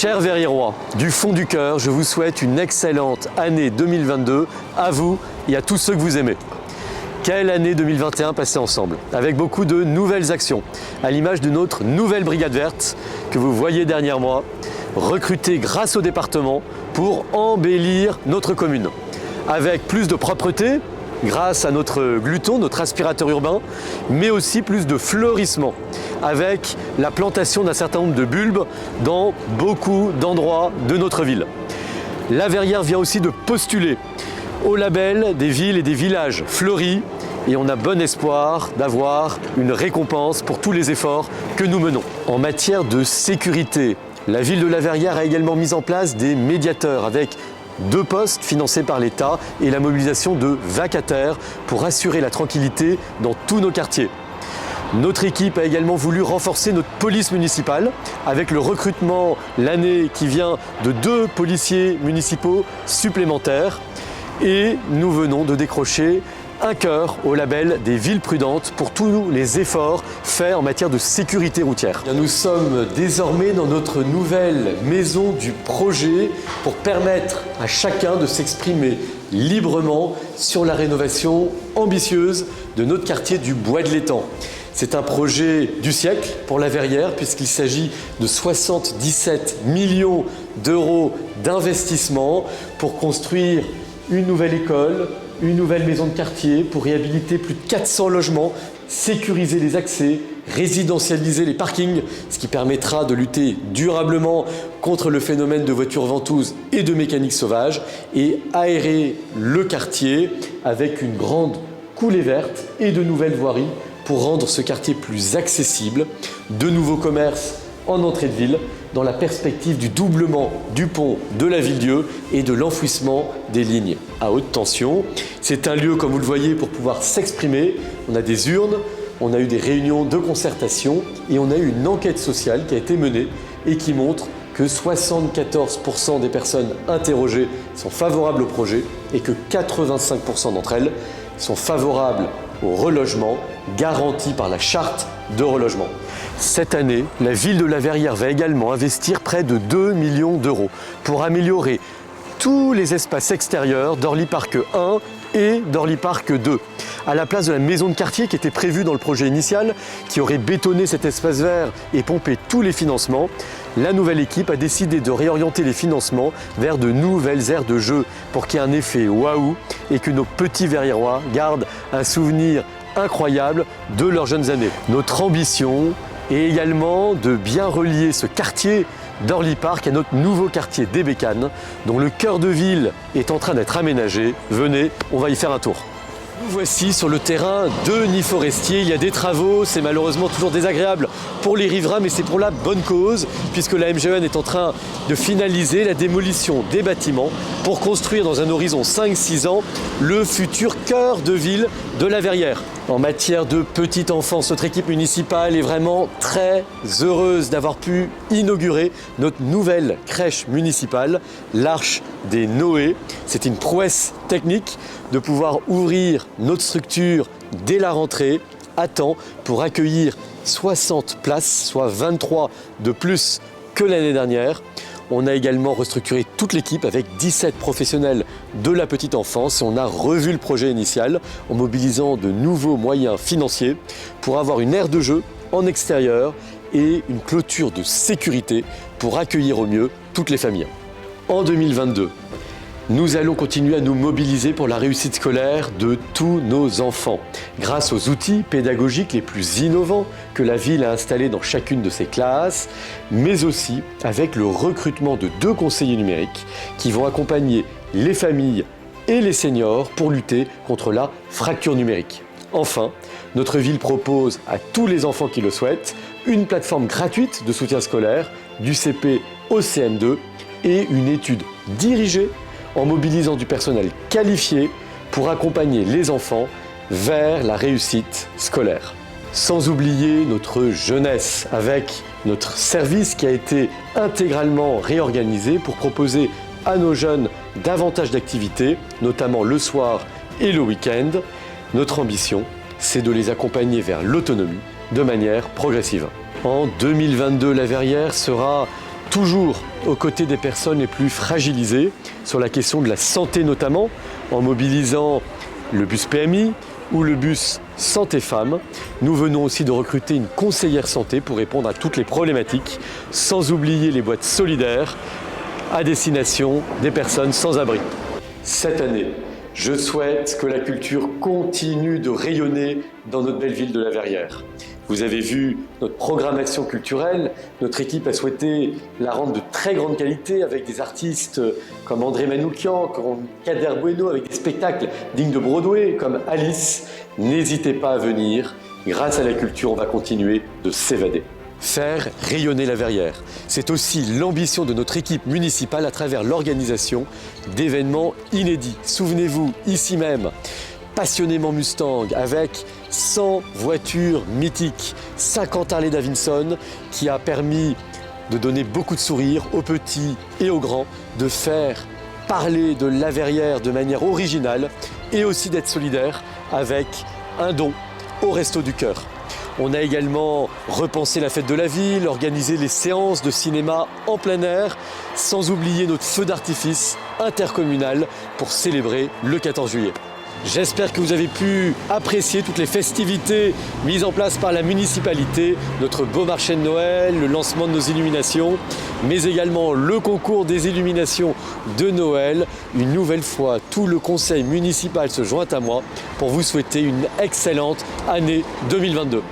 Chers Verriérois, du fond du cœur, je vous souhaite une excellente année 2022 à vous et à tous ceux que vous aimez. Quelle année 2021 passée ensemble, avec beaucoup de nouvelles actions, à l'image de notre nouvelle brigade verte que vous voyez derrière moi, recrutée grâce au département pour embellir notre commune. Avec plus de propreté, grâce à notre gluton, notre aspirateur urbain, mais aussi plus de fleurissement, avec la plantation d'un certain nombre de bulbes dans beaucoup d'endroits de notre ville. La Verrière vient aussi de postuler au label des villes et des villages fleuris et on a bon espoir d'avoir une récompense pour tous les efforts que nous menons. En matière de sécurité, la ville de la Verrière a également mis en place des médiateurs avec 2 postes financés par l'État et la mobilisation de vacataires pour assurer la tranquillité dans tous nos quartiers. Notre équipe a également voulu renforcer notre police municipale avec le recrutement l'année qui vient de 2 policiers municipaux supplémentaires et nous venons de décrocher un cœur au label des villes prudentes pour tous les efforts faits en matière de sécurité routière. Nous sommes désormais dans notre nouvelle maison du projet pour permettre à chacun de s'exprimer librement sur la rénovation ambitieuse de notre quartier du Bois de l'Étang. C'est un projet du siècle pour la Verrière puisqu'il s'agit de 77 millions d'euros d'investissement pour construire une nouvelle école, une nouvelle maison de quartier pour réhabiliter plus de 400 logements, sécuriser les accès, résidentialiser les parkings, ce qui permettra de lutter durablement contre le phénomène de voitures ventouses et de mécanique sauvage et aérer le quartier avec une grande coulée verte et de nouvelles voiries pour rendre ce quartier plus accessible, de nouveaux commerces en entrée de ville, dans la perspective du doublement du pont de la Ville-Dieu et de l'enfouissement des lignes à haute tension. C'est un lieu, comme vous le voyez, pour pouvoir s'exprimer. On a des urnes, on a eu des réunions de concertation et on a eu une enquête sociale qui a été menée et qui montre que 74% des personnes interrogées sont favorables au projet et que 85% d'entre elles sont favorables au relogement garanti par la charte de relogement. Cette année, la ville de la Verrière va également investir près de 2 millions d'euros pour améliorer tous les espaces extérieurs d'Orly Parc 1 et d'Orly Parc 2. À la place de la maison de quartier qui était prévue dans le projet initial, qui aurait bétonné cet espace vert et pompé tous les financements, la nouvelle équipe a décidé de réorienter les financements vers de nouvelles aires de jeu pour qu'il y ait un effet waouh et que nos petits Verriérois gardent un souvenir incroyable de leurs jeunes années. Notre ambition est également de bien relier ce quartier d'Orly Parc à notre nouveau quartier des Bécanes, dont le cœur de ville est en train d'être aménagé. Venez, on va y faire un tour. Nous voici sur le terrain de Nid Forestier. Il y a des travaux, c'est malheureusement toujours désagréable pour les riverains, mais c'est pour la bonne cause, puisque la MGN est en train de finaliser la démolition des bâtiments pour construire dans un horizon 5-6 ans le futur cœur de ville de la Verrière. En matière de petite enfance, notre équipe municipale est vraiment très heureuse d'avoir pu inaugurer notre nouvelle crèche municipale, l'Arche des Noé. C'est une prouesse technique de pouvoir ouvrir notre structure dès la rentrée à temps pour accueillir 60 places, soit 23 de plus que l'année dernière. On a également restructuré toute l'équipe avec 17 professionnels de la petite enfance et on a revu le projet initial en mobilisant de nouveaux moyens financiers pour avoir une aire de jeu en extérieur et une clôture de sécurité pour accueillir au mieux toutes les familles. En 2022, nous allons continuer à nous mobiliser pour la réussite scolaire de tous nos enfants, grâce aux outils pédagogiques les plus innovants que la ville a installés dans chacune de ses classes, mais aussi avec le recrutement de 2 conseillers numériques qui vont accompagner les familles et les seniors pour lutter contre la fracture numérique. Enfin, notre ville propose à tous les enfants qui le souhaitent une plateforme gratuite de soutien scolaire du CP au CM2 et une étude dirigée en mobilisant du personnel qualifié pour accompagner les enfants vers la réussite scolaire. Sans oublier notre jeunesse avec notre service qui a été intégralement réorganisé pour proposer à nos jeunes davantage d'activités, notamment le soir et le week-end. Notre ambition, c'est de les accompagner vers l'autonomie de manière progressive. En 2022, la Verrière sera toujours aux côtés des personnes les plus fragilisées, sur la question de la santé notamment, en mobilisant le bus PMI ou le bus Santé Femmes. Nous venons aussi de recruter une conseillère santé pour répondre à toutes les problématiques, sans oublier les boîtes solidaires à destination des personnes sans abri. Cette année, je souhaite que la culture continue de rayonner dans notre belle ville de La Verrière. Vous avez vu notre programmation culturelle, notre équipe a souhaité la rendre de très grande qualité avec des artistes comme André Manoukian, comme Kader Bueno, avec des spectacles dignes de Broadway comme Alice. N'hésitez pas à venir, grâce à la culture, on va continuer de s'évader. Faire rayonner La Verrière, c'est aussi l'ambition de notre équipe municipale à travers l'organisation d'événements inédits. Souvenez-vous, ici même, Passionnément Mustang avec 100 voitures mythiques, 50 Harley Davidson qui a permis de donner beaucoup de sourires aux petits et aux grands, de faire parler de La Verrière de manière originale et aussi d'être solidaire avec un don au Resto du Cœur. On a également repensé la fête de la ville, organisé les séances de cinéma en plein air, sans oublier notre feu d'artifice intercommunal pour célébrer le 14 juillet. J'espère que vous avez pu apprécier toutes les festivités mises en place par la municipalité, notre beau marché de Noël, le lancement de nos illuminations, mais également le concours des illuminations de Noël. Une nouvelle fois, tout le conseil municipal se joint à moi pour vous souhaiter une excellente année 2022.